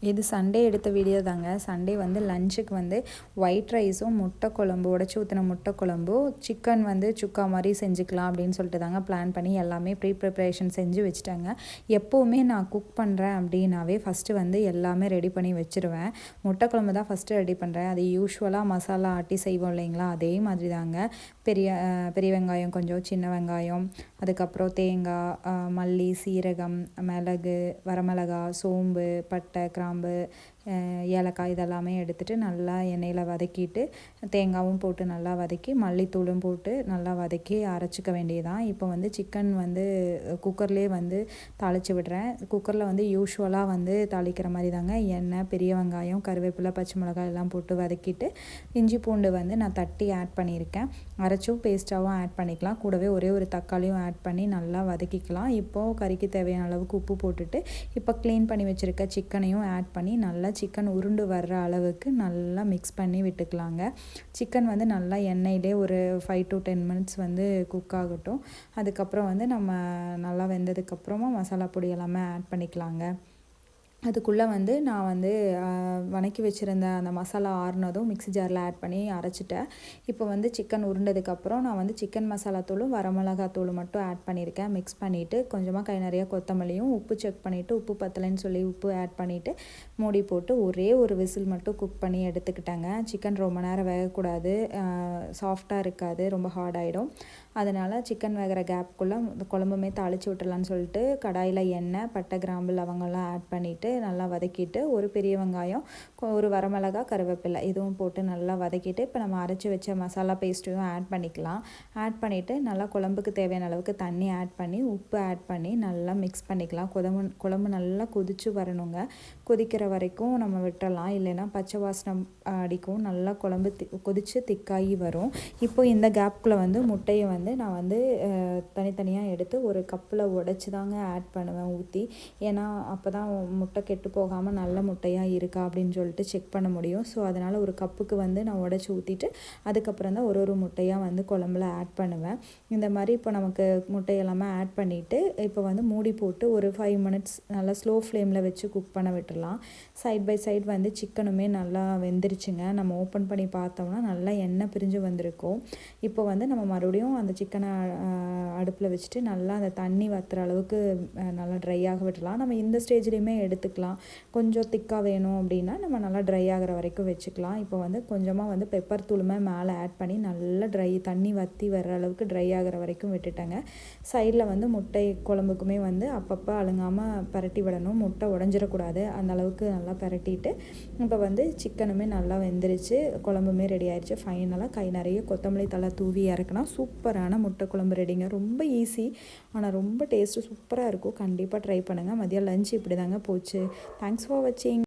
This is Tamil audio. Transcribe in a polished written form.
இது சண்டே எடுத்த வீடியோ தாங்க. சண்டே வந்து லஞ்சுக்கு வந்து ஒயிட் ரைஸும் முட்டை குழம்பு, உடச்சி ஊற்றின முட்டை குழம்பு, சிக்கன் வந்து சுக்கா மாதிரி செஞ்சுக்கலாம் அப்படின்னு சொல்லிட்டு தாங்க பிளான் பண்ணி எல்லாமே ப்ரிப்ரேஷன் செஞ்சு வச்சுட்டாங்க. எப்போவுமே நான் குக் பண்ணுறேன் அப்படின்னாவே ஃபஸ்ட்டு வந்து எல்லாமே ரெடி பண்ணி வச்சுருவேன். முட்டை குழம்பு தான் ஃபஸ்ட்டு ரெடி பண்ணுறேன். அது யூஸ்வலாக மசாலா ஆட்டி செய்வோம் இல்லைங்களா, அதே மாதிரி தாங்க. பெரிய பெரிய வெங்காயம் கொஞ்சம், சின்ன வெங்காயம், அதுக்கப்புறம் தேங்காய், மல்லி, சீரகம், மிளகு, வரமிளகா, சோம்பு, பட்டை, கிராம்பு, ஏலக்காய் இதெல்லாமே எடுத்துகிட்டு நல்லா எண்ணெயில் வதக்கிட்டு தேங்காயும் போட்டு நல்லா வதக்கி மல்லித்தூளும் போட்டு நல்லா வதக்கி அரைச்சிக்க வேண்டியதான். இப்போ வந்து சிக்கன் வந்து குக்கர்லேயே வந்து தாளித்து விடுறேன். குக்கரில் வந்து யூஸ்வலாக வந்து தாளிக்கிற மாதிரி தாங்க. எண்ணெய், பெரிய வெங்காயம், கருவேப்பிலை, பச்சை மிளகாய் எல்லாம் போட்டு வதக்கிட்டு இஞ்சி பூண்டு வந்து நான் தட்டி ஆட் பண்ணியிருக்கேன். அரைச்சும் பேஸ்ட்டாகவும் ஆட் பண்ணிக்கலாம். கூடவே ஒரே ஒரு தக்காளியும் ஆட் பண்ணி நல்லா வதக்கிக்கலாம். இப்போது கறிக்கு தேவையான அளவுக்கு உப்பு போட்டுட்டு இப்போ க்ளீன் பண்ணி வச்சுருக்க சிக்கனையும் ஆட் பண்ணி நல்லா சிக்கன் உருண்டு வர்ற அளவுக்கு நல்லா மிக்ஸ் பண்ணி விட்டுக்கலாங்க. சிக்கன் வந்து நல்லா எண்ணெயிலே ஒரு 5 to 10 minutes வந்து குக் ஆகட்டும். அதுக்கப்புறம் வந்து நம்ம நல்லா வெந்ததுக்கப்புறமா மசாலா பொடி எல்லாமே ஆட் பண்ணிக்கலாங்க. அதுக்குள்ளே வந்து நான் வந்து வதக்கி வச்சுருந்த அந்த மசாலா ஆறுனதும் மிக்ஸி ஜாரில் ஆட் பண்ணி அரைச்சிட்டேன். இப்போ வந்து சிக்கன் உருண்டதுக்கப்புறம் நான் வந்து சிக்கன் மசாலா தூளும் வரமிளகாத்தூளும் மட்டும் ஆட் பண்ணியிருக்கேன். மிக்ஸ் பண்ணிவிட்டு கொஞ்சமாக கை நிறைய கொத்தமல்லியும், உப்பு செக் பண்ணிவிட்டு உப்பு பத்தலைன்னு சொல்லி உப்பு ஆட் பண்ணிவிட்டு மூடி போட்டு ஒரே ஒரு விசில் மட்டும் குக் பண்ணி எடுத்துக்கிட்டேங்க. சிக்கன் ரொம்ப நேரம் வேகக்கூடாது, சாஃப்டாக இருக்காது, ரொம்ப ஹார்ட் ஆகிடும். அதனால் சிக்கன் வேகிற கேப்புக்குள்ளே குழம்புமே தாளித்து விட்டுறலான்னு சொல்லிட்டு கடாயில் எண்ணெய், பட்டை, கிராம்பு, லவங்கம்லாம் ஆட் பண்ணிவிட்டு நல்லா வதக்கிட்டு ஒரு பெரிய வெங்காயம், ஒரு வரமிளகா, கருவேப்பிலை இதுவும் போட்டு நல்லா வதக்கிட்டு இப்போ நம்ம அரைச்சி வச்ச மசாலா பேஸ்ட்டையும் ஆட் பண்ணிக்கலாம். ஆட் பண்ணிவிட்டு நல்லா குழம்புக்கு தேவையான அளவுக்கு தண்ணி ஆட் பண்ணி உப்பு ஆட் பண்ணி நல்லா மிக்ஸ் பண்ணிக்கலாம். குழம்பு நல்லா கொதித்து வரணுங்க. கொதிக்கிற வரைக்கும் நம்ம விட்டுறலாம், இல்லைன்னா பச்சை வாசனை அடிக்கும். நல்லா குழம்பு கொதித்து திக்காகி வரும். இப்போ இந்த கேப்புக்குள்ளே வந்து முட்டையை வந்து நான் வந்து தனித்தனியாக எடுத்து ஒரு கப்பில் உடச்சி தாங்க ஆட் பண்ணுவேன் ஊற்றி. ஏன்னா அப்போ தான் முட்டை கெட்டு போகாமல் நல்ல முட்டையாக இருக்கா அப்படின்னு சொல்லிட்டு செக் பண்ண முடியும். ஸோ அதனால் ஒரு கப்புக்கு வந்து நான் உடச்சி ஊற்றிட்டு அதுக்கப்புறம் தான் ஒரு முட்டையாக வந்து குழம்புல ஆட் பண்ணுவேன். இந்த மாதிரி இப்போ நமக்கு முட்டையெல்லாமே ஆட் பண்ணிவிட்டு இப்போ வந்து மூடி போட்டு ஒரு 5 minutes நல்லா ஸ்லோ ஃப்ளேமில் வச்சு குக் பண்ண விட்டுடலாம். சைட் பை சைட் வந்து சிக்கனுமே நல்லா வெந்துருச்சுங்க. நம்ம ஓப்பன் பண்ணி பார்த்தோம்னா நல்லா எண்ணெய் பிரிஞ்சு வந்திருக்கும். இப்போ வந்து நம்ம மறுபடியும் அந்த சிக்கனை அடுப்பில் வச்சுட்டு நல்லா அந்த தண்ணி வற்றுற அளவுக்கு நல்லா ட்ரை ஆக விட்டுலாம். நம்ம இந்த ஸ்டேஜ்லேயுமே எடுத்துக்கலாம். கொஞ்சம் திக்காக வேணும் அப்படின்னா நம்ம நல்லா ட்ரை ஆகிற வரைக்கும் வச்சுக்கலாம். இப்போ வந்து கொஞ்சமாக வந்து பெப்பர் தூளுமே மேலே ஆட் பண்ணி நல்லா தண்ணி வற்றி வர்ற அளவுக்கு ட்ரை ஆகிற வரைக்கும் விட்டுட்டேங்க. சைடில் வந்து முட்டை குழம்புக்குமே வந்து அப்பப்போ அழுங்காமல் பரட்டி விடணும். முட்டை உடஞ்சிடக்கூடாது, அந்த அளவுக்கு நல்லா பரட்டிட்டு இப்போ வந்து சிக்கனுமே நல்லா வெந்துருச்சு, குழம்புமே ரெடி ஆயிடுச்சு. ஃபைனலாக கை நிறைய கொத்தமல்லி தழை தூவி இறக்குனா சூப்பரான முட்டை குழம்பு ரெடிங்க. ரொம்ப ஈஸி, ஆனால் ரொம்ப டேஸ்ட்டு சூப்பராக இருக்கும். கண்டிப்பாக ட்ரை பண்ணுங்கள். மதியம் லஞ்ச் இப்படி தாங்க போச்சு. தேங்க்ஸ் ஃபார் வாட்சிங்.